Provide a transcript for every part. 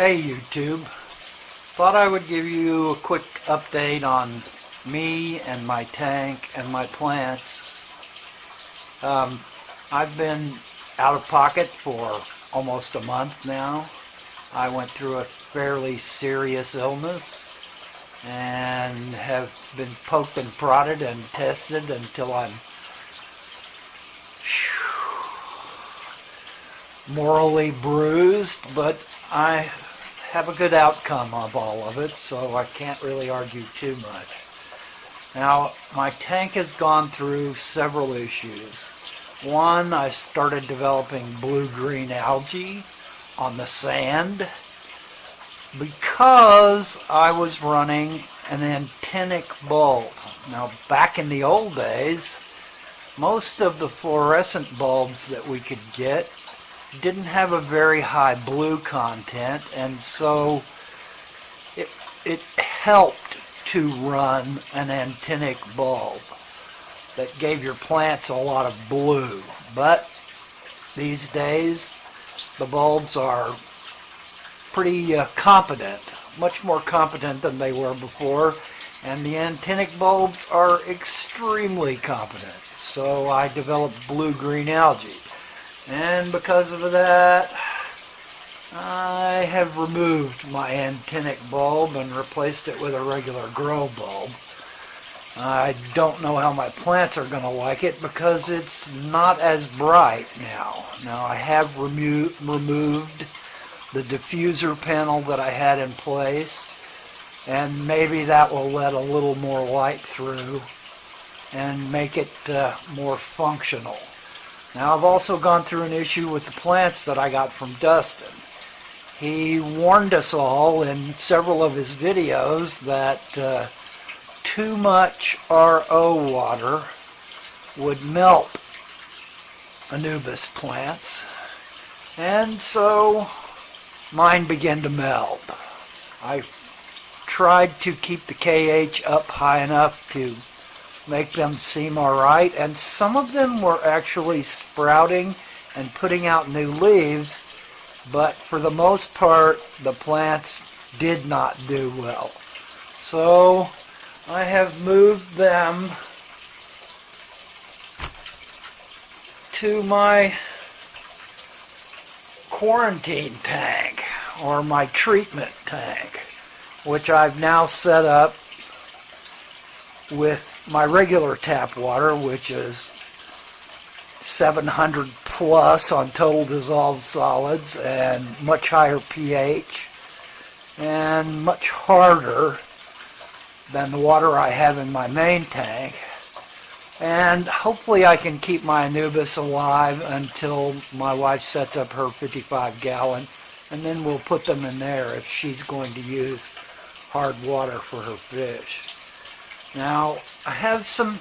Hey YouTube, thought I would give you a quick update on me and my tank and my plants. I've been out of pocket for almost a month now. I went through a fairly serious illness and have been poked and prodded and tested until I'm morally bruised, but I have a good outcome of all of it, so I can't really argue too much. Now, my tank has gone through several issues. One, I started developing blue-green algae on the sand because I was running an antennic bulb. Now, back in the old days, most of the fluorescent bulbs that we could get didn't have a very high blue content, and so it helped to run an antennic bulb that gave your plants a lot of blue. But these days the bulbs are pretty competent, much more competent than they were before, and the antennic bulbs are extremely competent. So I developed blue-green algae. And because of that, I have removed my antennic bulb and replaced it with a regular grow bulb. I don't know how my plants are going to like it because it's not as bright now. Now I have removed the diffuser panel that I had in place, and maybe that will let a little more light through and make it more functional. Now, I've also gone through an issue with the plants that I got from Dustin. He warned us all in several of his videos that too much RO water would melt Anubis plants, and so mine began to melt. I tried to keep the KH up high enough to make them seem alright, and some of them were actually sprouting and putting out new leaves, but for the most part the plants did not do well. So I have moved them to my quarantine tank, or my treatment tank, which I've now set up with my regular tap water, which is 700 plus on total dissolved solids and much higher pH and much harder than the water I have in my main tank. And hopefully I can keep my Anubis alive until my wife sets up her 55-gallon, and then we'll put them in there if she's going to use hard water for her fish. Now, I have some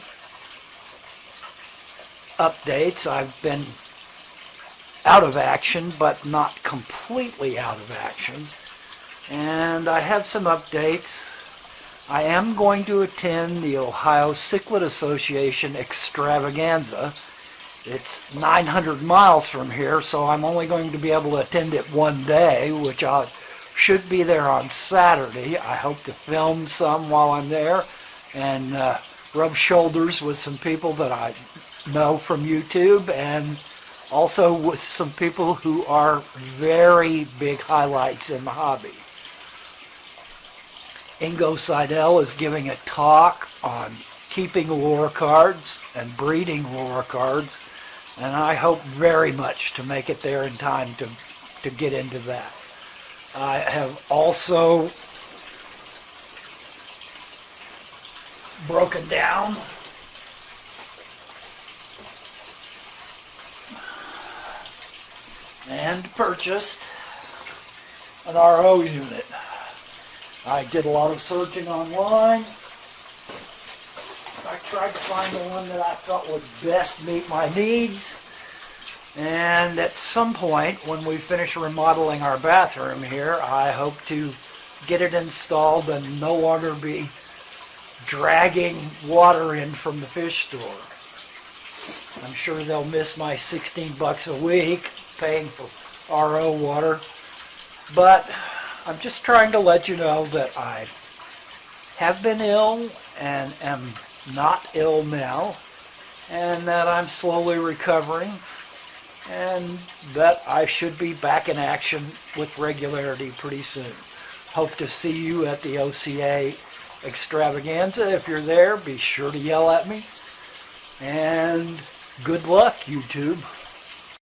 updates. I've been out of action, but not completely out of action. And I have some updates. I am going to attend the Ohio Cichlid Association extravaganza. It's 900 miles from here, so I'm only going to be able to attend it one day, which I should be there on Saturday. I hope to film some while I'm there and rub shoulders with some people that I know from YouTube, and also with some people who are very big highlights in the hobby. Ingo Seidel is giving a talk on keeping lure-cards and breeding lure-cards, and I hope very much to make it there in time to get into that. I have also broken down and purchased an RO unit. I did a lot of searching online. I tried to find the one that I felt would best meet my needs, and at some point when we finish remodeling our bathroom here, I hope to get it installed and no longer be dragging water in from the fish store. I'm sure they'll miss my 16 bucks a week paying for RO water, but I'm just trying to let you know that I have been ill and am not ill now, and that I'm slowly recovering, and that I should be back in action with regularity pretty soon. Hope to see you at the OCA extravaganza. If you're there, be sure to yell at me. And good luck, YouTube.